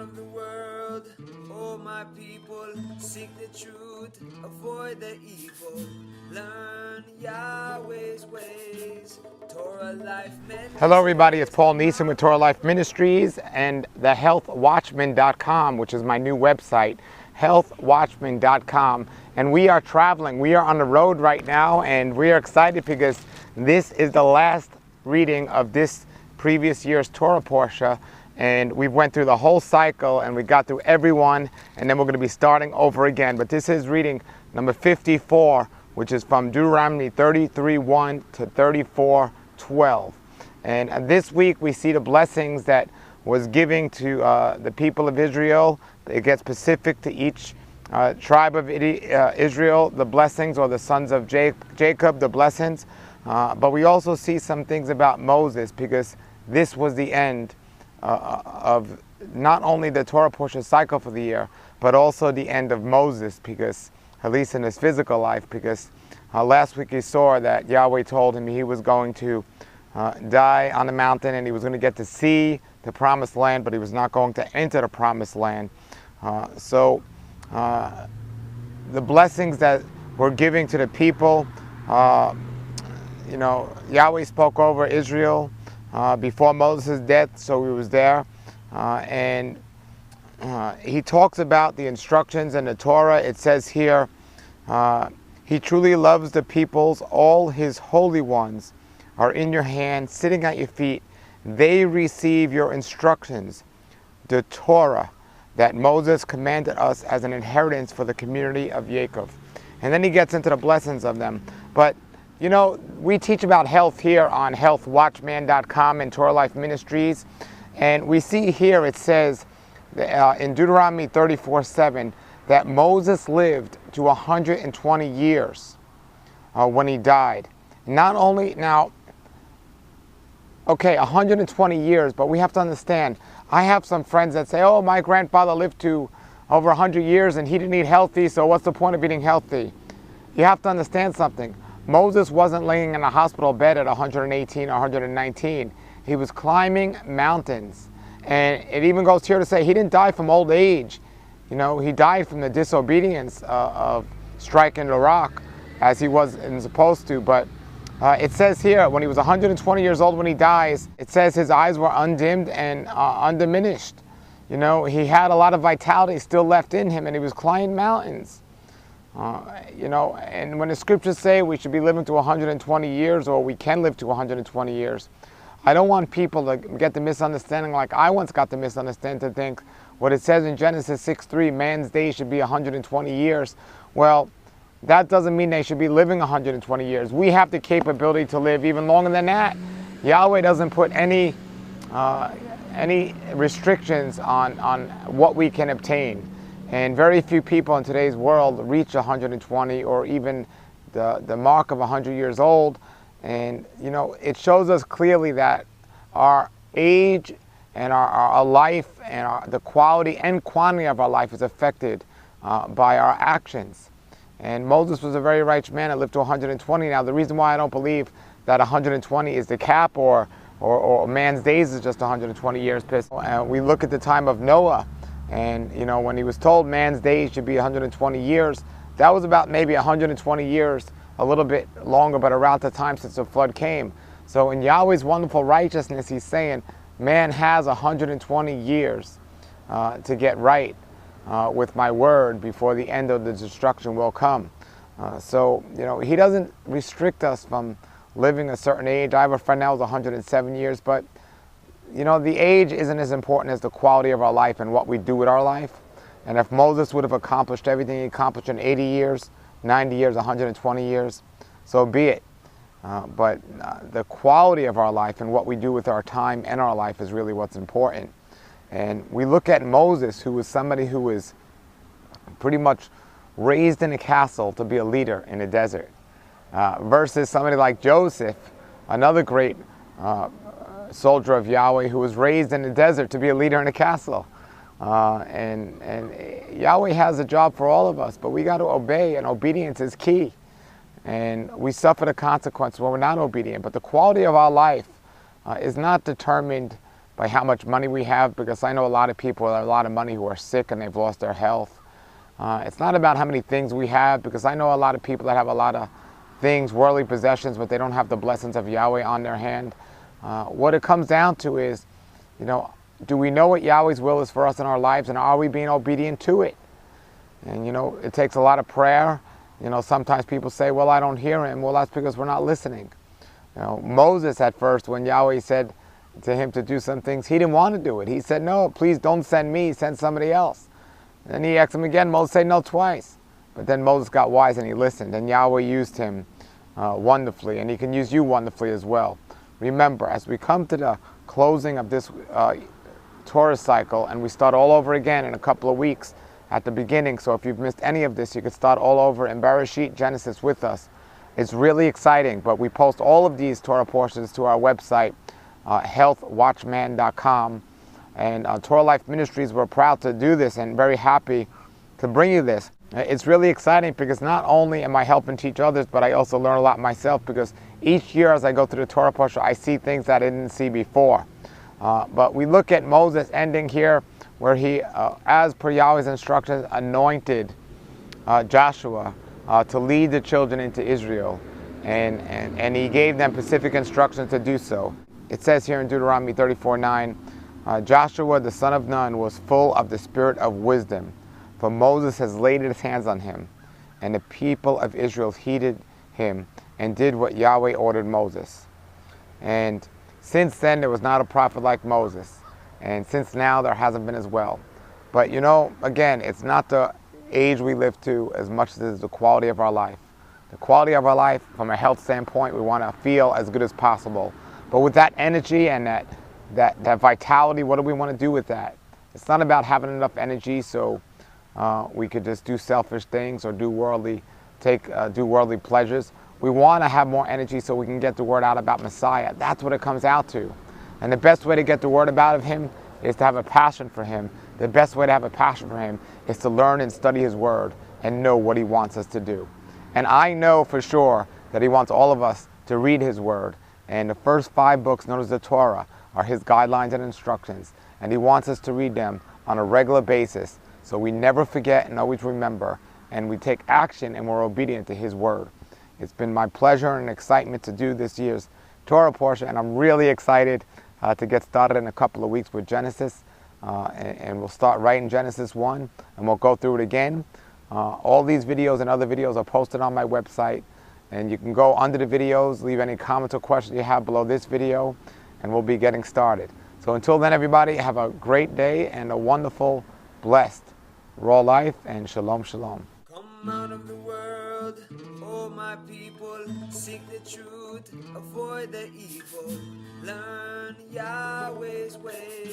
of the world. Oh, my people, seek the truth, avoid the evil. Learn Yahweh's ways. Torah Life Ministries. Hello everybody, it's Paul Neeson with Torah Life Ministries and thehealthwatchman.com, which is my new website, healthwatchman.com. And we are traveling. We are on the road right now, and we are excited because this is the last reading of this previous year's Torah Parashah. And we went through the whole cycle and we got through everyone, and then we're going to be starting over again. But this is reading number 54, which is from Deuteronomy 33:1 to 34:12. And this week we see the blessings that was given to the people of Israel. It gets specific to each tribe of Israel, the blessings, or the sons of Jacob, the blessings. But we also see some things about Moses, because this was the end of not only the Torah Parashah cycle for the year, but also the end of Moses, because at least in his physical life, because last week he saw that Yahweh told him he was going to die on the mountain, and he was going to get to see the promised land, but he was not going to enter the promised land. So the blessings that were giving to the people, Yahweh spoke over Israel before Moses' death, so he was there. And he talks about the instructions in the Torah. It says here, he truly loves the peoples, all his holy ones are in your hand, sitting at your feet. They receive your instructions, the Torah that Moses commanded us as an inheritance for the community of Jacob. And then he gets into the blessings of them. But you know, we teach about health here on healthwatchman.com and Torah Life Ministries. And we see here it says in Deuteronomy 34:7 that Moses lived to 120 years when he died. Not only, now, okay, 120 years, but we have to understand, I have some friends that say, oh, my grandfather lived to over 100 years and he didn't eat healthy, so what's the point of eating healthy? You have to understand something. Moses wasn't laying in a hospital bed at 118 or 119. He was climbing mountains. And it even goes here to say he didn't die from old age. You know, he died from the disobedience of striking the rock as he wasn't supposed to. But it says here, when he was 120 years old when he dies, it says his eyes were undimmed and undiminished. You know, he had a lot of vitality still left in him, and he was climbing mountains. And when the scriptures say we should be living to 120 years, or we can live to 120 years, I don't want people to get the misunderstanding like I once got the misunderstanding, to think what it says in Genesis 6:3, man's days should be 120 years. Well, that doesn't mean they should be living 120 years. We have the capability to live even longer than that. Yahweh doesn't put any restrictions on what we can obtain. And very few people in today's world reach 120 or even the mark of 100 years old. And, you know, it shows us clearly that our age and our life and the quality and quantity of our life is affected by our actions. And Moses was a very righteous man that lived to 120. Now, the reason why I don't believe that 120 is the cap, or man's days is just 120 years, we look at the time of Noah. And, you know, when he was told man's days should be 120 years, that was about maybe 120 years, a little bit longer, but around the time since the flood came. So in Yahweh's wonderful righteousness, he's saying man has 120 years to get right with my word before the end of the destruction will come. So, you know, he doesn't restrict us from living a certain age. I have a friend now who's 107 years, but you know, the age isn't as important as the quality of our life and what we do with our life. And if Moses would have accomplished everything he accomplished in 80 years, 90 years, 120 years, so be it. But the quality of our life and what we do with our time and our life is really what's important. And we look at Moses, who was somebody who was pretty much raised in a castle to be a leader in the desert, versus somebody like Joseph, another great soldier of Yahweh, who was raised in the desert to be a leader in a castle. And Yahweh has a job for all of us, but we got to obey, and obedience is key. And we suffer the consequences when we're not obedient. But the quality of our life is not determined by how much money we have, because I know a lot of people with a lot of money who are sick and they've lost their health. It's not about how many things we have, because I know a lot of people that have a lot of things, worldly possessions, but they don't have the blessings of Yahweh on their hand. What it comes down to is, do we know what Yahweh's will is for us in our lives, and are we being obedient to it? And it takes a lot of prayer. Sometimes people say, well, I don't hear him. Well, that's because we're not listening. Moses at first, when Yahweh said to him to do some things, he didn't want to do it. He said, no, please don't send me, send somebody else. And then he asked him again. Moses said no twice. But then Moses got wise and he listened, and Yahweh used him wonderfully, and he can use you wonderfully as well. Remember, as we come to the closing of this Torah cycle, and we start all over again in a couple of weeks at the beginning, so if you've missed any of this, you could start all over in Parashah, Genesis with us. It's really exciting, but we post all of these Torah portions to our website, healthwatchman.com. And Torah Life Ministries, we're proud to do this and very happy to bring you this. It's really exciting because not only am I helping teach others, but I also learn a lot myself, because each year as I go through the Torah Parashah, I see things that I didn't see before. But we look at Moses ending here, where he, as per Yahweh's instructions, anointed Joshua to lead the children into Israel, and he gave them specific instructions to do so. It says here in Deuteronomy 34:9, Joshua the son of Nun was full of the spirit of wisdom, for Moses has laid his hands on him, and the people of Israel heeded him and did what Yahweh ordered Moses. And since then there was not a prophet like Moses, and since now there hasn't been as well. But again, it's not the age we live to as much as it is the quality of our life. The quality of our life, from a health standpoint, we want to feel as good as possible. But with that energy and that vitality, what do we want to do with that? It's not about having enough energy so we could just do selfish things or do worldly pleasures. We want to have more energy so we can get the word out about Messiah. That's what it comes out to. And the best way to get the word about him is to have a passion for him. The best way to have a passion for him is to learn and study his word and know what he wants us to do. And I know for sure that he wants all of us to read his word. And the first 5 books, known as the Torah, are his guidelines and instructions. And he wants us to read them on a regular basis, so we never forget and always remember, and we take action and we're obedient to his word. It's been my pleasure and excitement to do this year's Torah portion, and I'm really excited to get started in a couple of weeks with Genesis. And we'll start right in Genesis 1, and we'll go through it again. All these videos and other videos are posted on my website, and you can go under the videos, leave any comments or questions you have below this video, and we'll be getting started. So until then, everybody, have a great day and a wonderful, blessed, raw life, and shalom, shalom. Come out of the world, oh my people, seek the truth, avoid the evil, learn Yahweh's way.